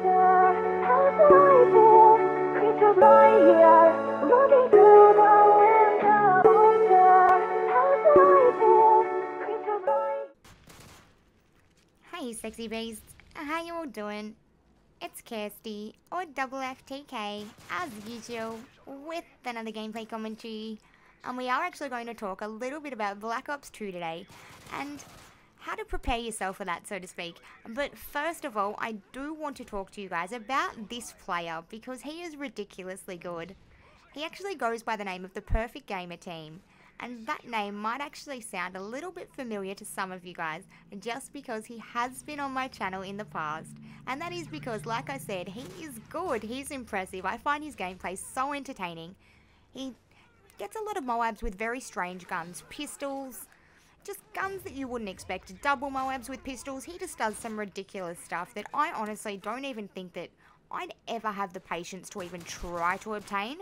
Hey sexy beasts, how you all doing? It's Kirsty, or Double FTK, as usual, with another gameplay commentary. And we are actually going to talk a little bit about Black Ops 2 today, and how to prepare yourself for that, so to speak. But first of all, I do want to talk to you guys about this player, because he is ridiculously good. He actually goes by the name of the Perfect Gamer Team, and that name might actually sound a little bit familiar to some of you guys, just because he has been on my channel in the past. And that is because, like I said, he is good, he's impressive, I find his gameplay so entertaining. He gets a lot of MOABs with very strange guns, pistols, just guns that you wouldn't expect, double MOABs with pistols. He just does some ridiculous stuff that I honestly don't even think that I'd ever have the patience to even try to obtain.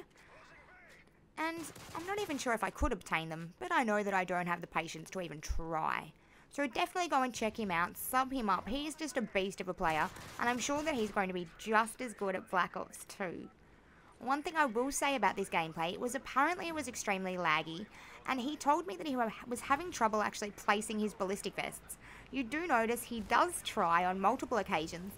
And I'm not even sure if I could obtain them, but I know that I don't have the patience to even try. So definitely go and check him out, sub him up. He's just a beast of a player, and I'm sure that he's going to be just as good at Black Ops 2. One thing I will say about this gameplay was apparently it was extremely laggy, and he told me that he was having trouble actually placing his ballistic vests. You do notice he does try on multiple occasions,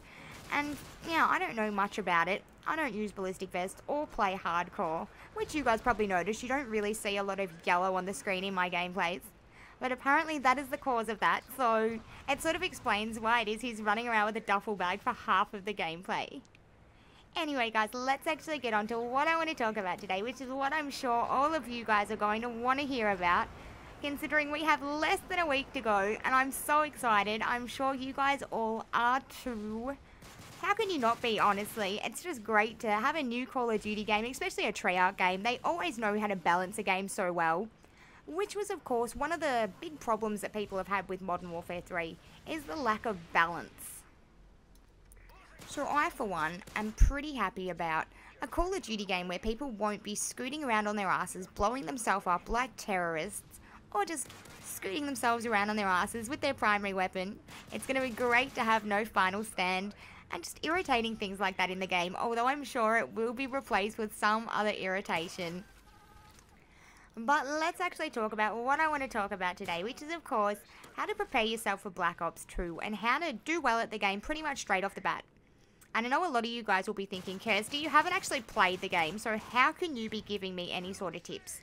and yeah, I don't know much about it. I don't use ballistic vests or play hardcore, which you guys probably noticed. You don't really see a lot of yellow on the screen in my gameplays. But apparently that is the cause of that, so it sort of explains why it is he's running around with a duffel bag for half of the gameplay. Anyway guys, let's actually get on to what I want to talk about today, which is what I'm sure all of you guys are going to want to hear about, considering we have less than a week to go, and I'm so excited. I'm sure you guys all are too. How can you not be, honestly? It's just great to have a new Call of Duty game, especially a Treyarch game. They always know how to balance a game so well, which was, of course, one of the big problems that people have had with Modern Warfare 3, is the lack of balance. So I, for one, am pretty happy about a Call of Duty game where people won't be scooting around on their asses, blowing themselves up like terrorists, or just scooting themselves around on their asses with their primary weapon. It's going to be great to have no final stand, and just irritating things like that in the game, although I'm sure it will be replaced with some other irritation. But let's actually talk about what I want to talk about today, which is, of course, how to prepare yourself for Black Ops 2 and how to do well at the game pretty much straight off the bat. And I know a lot of you guys will be thinking, Kirsty, you haven't actually played the game, so how can you be giving me any sort of tips?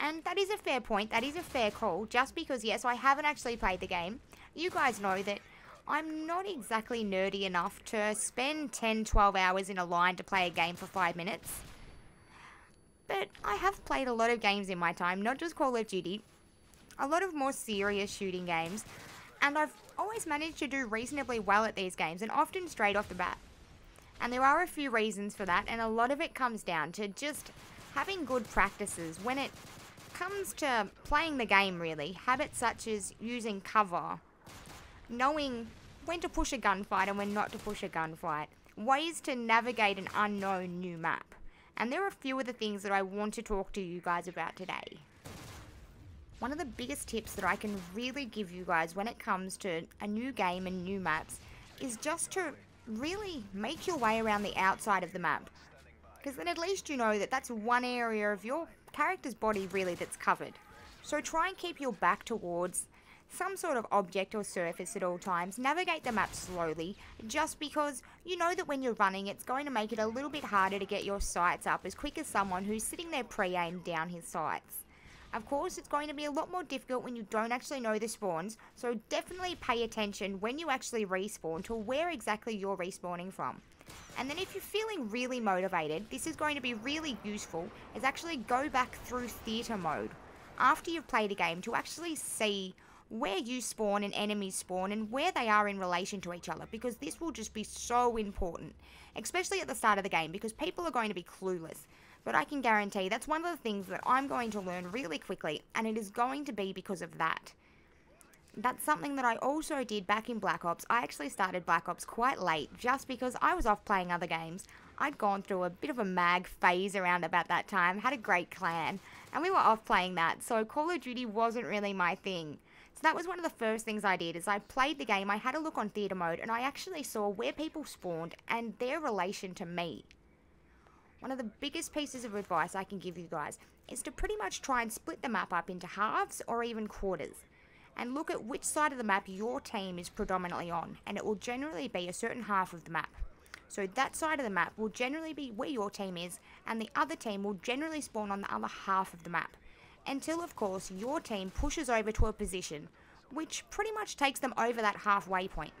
And that is a fair point, that is a fair call, just because, yes, I haven't actually played the game. You guys know that I'm not exactly nerdy enough to spend 10-12 hours in a line to play a game for 5 minutes. But I have played a lot of games in my time, not just Call of Duty, a lot of more serious shooting games, and I've always managed to do reasonably well at these games, and often straight off the bat. And there are a few reasons for that, and a lot of it comes down to just having good practices when it comes to playing the game, really. Habits such as using cover, knowing when to push a gunfight and when not to push a gunfight, ways to navigate an unknown new map. And there are a few of the things that I want to talk to you guys about today. One of the biggest tips that I can really give you guys when it comes to a new game and new maps is just to really make your way around the outside of the map. Because then at least you know that that's one area of your character's body really that's covered. So try and keep your back towards some sort of object or surface at all times. Navigate the map slowly, just because you know that when you're running it's going to make it a little bit harder to get your sights up as quick as someone who's sitting there pre-aimed down his sights. Of course, it's going to be a lot more difficult when you don't actually know the spawns, so definitely pay attention when you actually respawn to where exactly you're respawning from. And then if you're feeling really motivated, this is going to be really useful, is actually go back through theatre mode after you've played a game to actually see where you spawn and enemies spawn and where they are in relation to each other, because this will just be so important, especially at the start of the game, because people are going to be clueless. But I can guarantee that's one of the things that I'm going to learn really quickly, and it is going to be because of that. That's something that I also did back in Black Ops. I actually started Black Ops quite late, just because I was off playing other games. I'd gone through a bit of a mag phase around about that time, had a great clan, and we were off playing that, so Call of Duty wasn't really my thing. So that was one of the first things I did, is I played the game, I had a look on theatre mode, and I actually saw where people spawned and their relation to me. One of the biggest pieces of advice I can give you guys is to pretty much try and split the map up into halves or even quarters, and look at which side of the map your team is predominantly on, and it will generally be a certain half of the map. So that side of the map will generally be where your team is, and the other team will generally spawn on the other half of the map, until of course your team pushes over to a position which pretty much takes them over that halfway point.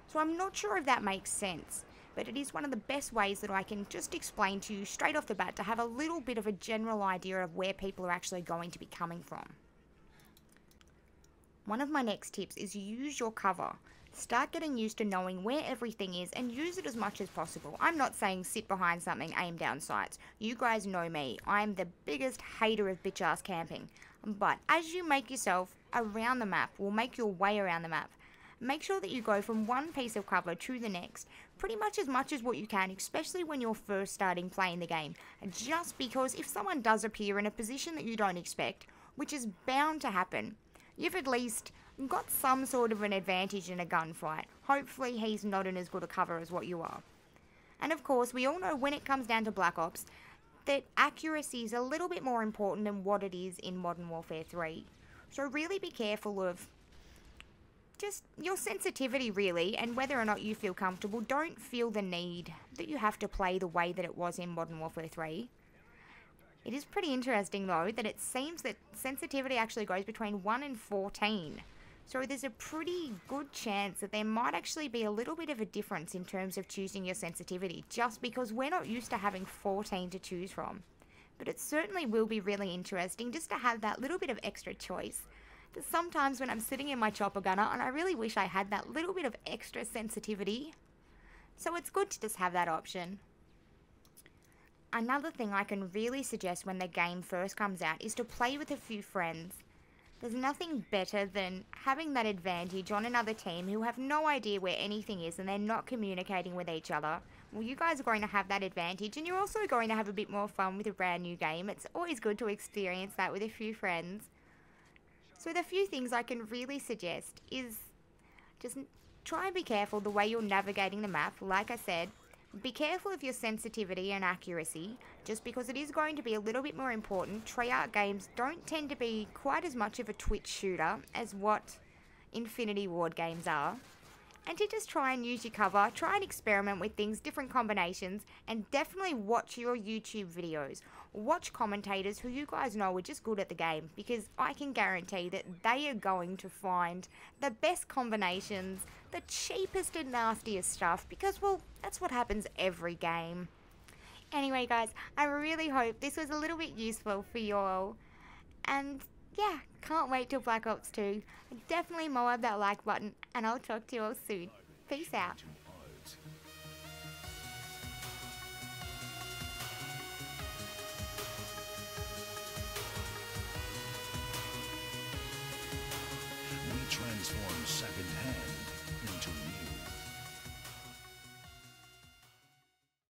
So I'm not sure if that makes sense, but it is one of the best ways that I can just explain to you straight off the bat to have a little bit of a general idea of where people are actually going to be coming from. One of my next tips is use your cover. Start getting used to knowing where everything is and use it as much as possible. I'm not saying sit behind something, aim down sights. You guys know me. I'm the biggest hater of bitch ass camping. But as you make yourself around the map, or make your way around the map, make sure that you go from one piece of cover to the next, pretty much as what you can, especially when you're first starting playing the game. Just because if someone does appear in a position that you don't expect, which is bound to happen, you've at least got some sort of an advantage in a gunfight. Hopefully he's not in as good a cover as what you are. And of course, we all know when it comes down to Black Ops, that accuracy is a little bit more important than what it is in Modern Warfare 3. So really be careful of just your sensitivity really, and whether or not you feel comfortable. Don't feel the need that you have to play the way that it was in Modern Warfare 3. It is pretty interesting though that it seems that sensitivity actually goes between 1 and 14. So there's a pretty good chance that there might actually be a little bit of a difference in terms of choosing your sensitivity, just because we're not used to having 14 to choose from. But it certainly will be really interesting just to have that little bit of extra choice. Because sometimes when I'm sitting in my chopper gunner, and I really wish I had that little bit of extra sensitivity. So it's good to just have that option. Another thing I can really suggest when the game first comes out is to play with a few friends. There's nothing better than having that advantage on another team who have no idea where anything is and they're not communicating with each other. Well, you guys are going to have that advantage, and you're also going to have a bit more fun with a brand new game. It's always good to experience that with a few friends. So the few things I can really suggest is just try and be careful the way you're navigating the map. Like I said, be careful of your sensitivity and accuracy, just because it is going to be a little bit more important. Treyarch games don't tend to be quite as much of a twitch shooter as what Infinity Ward games are. And to just try and use your cover, try and experiment with things, different combinations, and definitely watch your YouTube videos. Watch commentators who you guys know are just good at the game, because I can guarantee that they are going to find the best combinations, the cheapest and nastiest stuff, because, well, that's what happens every game. Anyway, guys, I really hope this was a little bit useful for you all. And yeah, can't wait till Black Ops 2. Definitely MOAB that like button, and I'll talk to you all soon. Peace out.